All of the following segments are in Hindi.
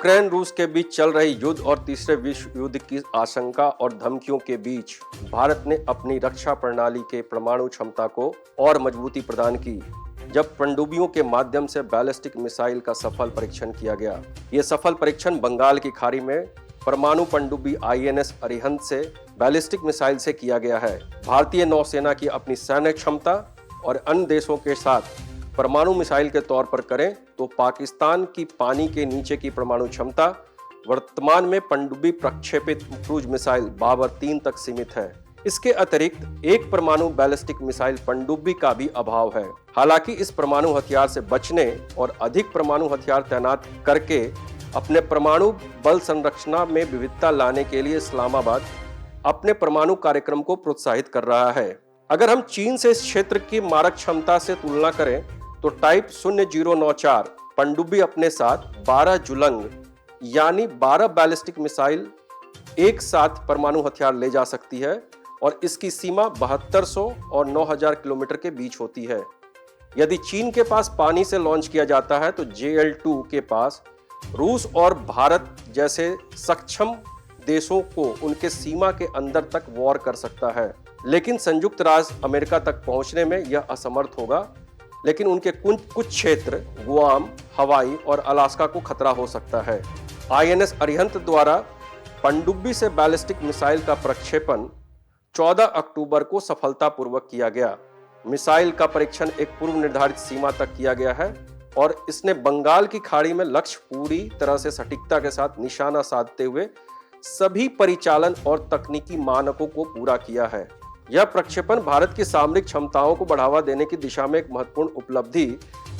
यूक्रेन रूस के बीच चल रही युद्ध और तीसरे विश्व युद्ध की आशंका और धमकियों के बीच भारत ने अपनी रक्षा प्रणाली के परमाणु क्षमता को और मजबूती प्रदान की जब पनडुब्बियों के माध्यम से बैलिस्टिक मिसाइल का सफल परीक्षण किया गया। यह सफल परीक्षण बंगाल की खाड़ी में परमाणु पनडुब्बी INS अरिहंत से बैलिस्टिक मिसाइल से किया गया है। भारतीय नौसेना की अपनी सैन्य क्षमता और अन्य देशों के साथ परमाणु मिसाइल के तौर पर करें तो पाकिस्तान की पानी के नीचे की परमाणु क्षमता वर्तमान में पनडुब्बी प्रक्षेपित क्रूज मिसाइल बाबर 3 तक सीमित है। इसके अतिरिक्त एक परमाणु बैलिस्टिक मिसाइल पनडुब्बी का भी अभाव है। हालांकि इस परमाणु हथियार से बचने और अधिक परमाणु हथियार तैनात करके अपने परमाणु बल संरचना में विविधता लाने के लिए इस्लामाबाद अपने परमाणु कार्यक्रम को प्रोत्साहित कर रहा है। अगर हम चीन से इस क्षेत्र की मारक क्षमता से तुलना करें तो टाइप 0094 पनडुब्बी अपने साथ 12 जुलंग यानी 12 बैलिस्टिक मिसाइल एक साथ परमाणु हथियार ले जा सकती है और इसकी सीमा 7200 और 9000 किलोमीटर के बीच होती है। यदि चीन के पास पानी से लॉन्च किया जाता है तो JL-2 के पास रूस और भारत जैसे सक्षम देशों को उनके सीमा के अंदर तक वॉर कर सकता है, लेकिन संयुक्त राज्य अमेरिका तक पहुंचने में यह असमर्थ होगा। लेकिन उनके कुछ क्षेत्र गुआम, हवाई और अलास्का को खतरा हो सकता है। INS अरिहंत द्वारा पनडुब्बी से बैलिस्टिक मिसाइल का प्रक्षेपण 14 अक्टूबर को सफलतापूर्वक किया गया। मिसाइल का परीक्षण एक पूर्व निर्धारित सीमा तक किया गया है और इसने बंगाल की खाड़ी में लक्ष्य पूरी तरह से सटीकता के साथ निशाना साधते हुए सभी परिचालन और तकनीकी मानकों को पूरा किया है। यह प्रक्षेपण भारत की सामरिक क्षमताओं को बढ़ावा देने की दिशा में एक महत्वपूर्ण उपलब्धि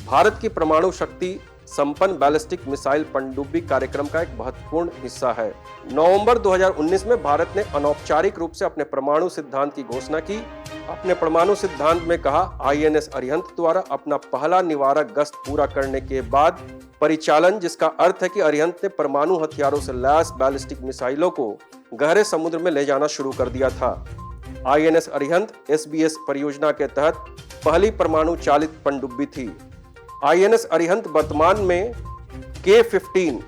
भारत की परमाणु शक्ति संपन्न बैलिस्टिक मिसाइल पनडुब्बी कार्यक्रम का एक महत्वपूर्ण हिस्सा है। नवंबर 2019 में भारत ने अनौपचारिक रूप से अपने परमाणु सिद्धांत की घोषणा की। अपने परमाणु सिद्धांत में कहा, INS अरिहंत द्वारा अपना पहला निवारक गश्त पूरा करने के बाद परिचालन, जिसका अर्थ है कि अरिहंत ने परमाणु हथियारों से लैस बैलिस्टिक मिसाइलों को गहरे समुद्र में ले जाना शुरू कर दिया था। INS अरिहंत SBS परियोजना के तहत पहली परमाणु चालित पनडुब्बी थी। INS अरिहंत वर्तमान में K-15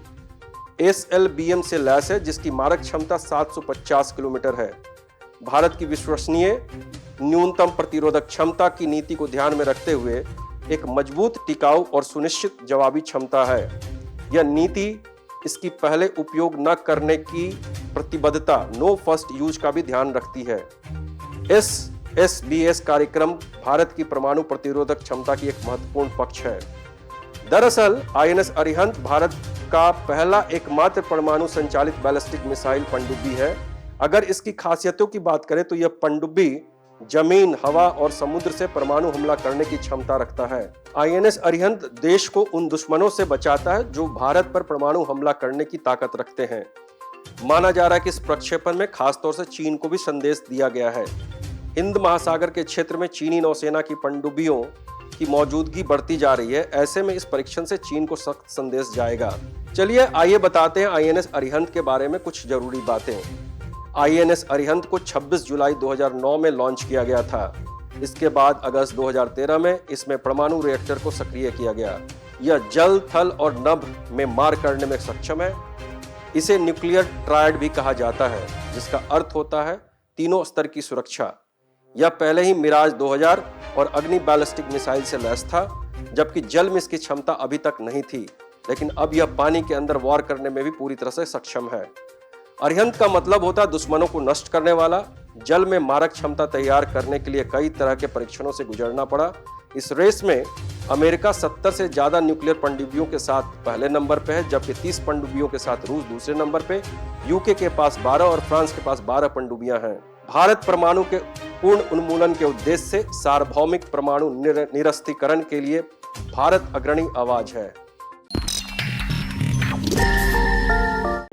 SLBM से लैस है, जिसकी मारक क्षमता 750 किलोमीटर है। भारत की विश्वसनीय न्यूनतम प्रतिरोधक क्षमता की नीति को ध्यान में रखते हुए एक मजबूत, टिकाऊ और सुनिश्चित जवाबी क्षमता है। यह नीति इसकी पहले उपयोग न करने की प्रतिबद्धता, नो फर्स्ट यूज का भी ध्यान रखती है। SBS कार्यक्रम भारत की परमाणु प्रतिरोधक क्षमता की एक महत्वपूर्ण पक्ष है। दरअसल INS अरिहंत भारत का पहला एकमात्र परमाणु संचालित बैलिस्टिक मिसाइल पनडुब्बी है। अगर इसकी खासियतों की बात करें तो यह पनडुब्बी जमीन, हवा और समुद्र से परमाणु हमला करने की क्षमता रखता है। INS अरिहंत देश को उन दुश्मनों से बचाता है जो भारत पर परमाणु हमला करने की ताकत रखते हैं। माना जा रहा है कि इस प्रक्षेपण में खासतौर से चीन को भी संदेश दिया गया है। हिंद महासागर के क्षेत्र में चीनी नौसेना की पनडुब्बियों की मौजूदगी बढ़ती जा रही है। ऐसे में इस परीक्षण से चीन को सख्त संदेश जाएगा। चलिए आइए बताते हैं INS अरिहंत के बारे में कुछ जरूरी बातें। INS अरिहंत को 26 जुलाई 2009 में लॉन्च किया गया था। इसके बाद अगस्त 2013 में इसमें परमाणु रिएक्टर को सक्रिय किया गया। यह जल, थल और नभ में मार करने में सक्षम है। इसे न्यूक्लियर ट्रायड भी कहा जाता है, जिसका अर्थ होता है तीनों स्तर की सुरक्षा। यह पहले ही मिराज 2000 और अग्नि बैलिस्टिक मिसाइल से लैस था, जबकि जल में इसकी क्षमता अभी तक नहीं थी, लेकिन अब यह पानी के अंदर वॉर करने में भी पूरी तरह से सक्षम है। अरिहंत का मतलब होता है दुश्मनों को नष्ट करने वाला। जल में मारक क्षमता तैयार करने के लिए कई तरह के परीक्षणों से गुजरना पड़ा। इस रेस में अमेरिका 70 से ज्यादा न्यूक्लियर पनडुब्बियों के साथ पहले नंबर पे है, जबकि 30 पनडुब्बियों के साथ रूस दूसरे नंबर पे, UK के पास 12 और फ्रांस के पास 12 पनडुब्बियां हैं। भारत परमाणु के पूर्ण उन्मूलन के उद्देश्य से सार्वभौमिक परमाणु निरस्त्रीकरण के लिए भारत अग्रणी आवाज है।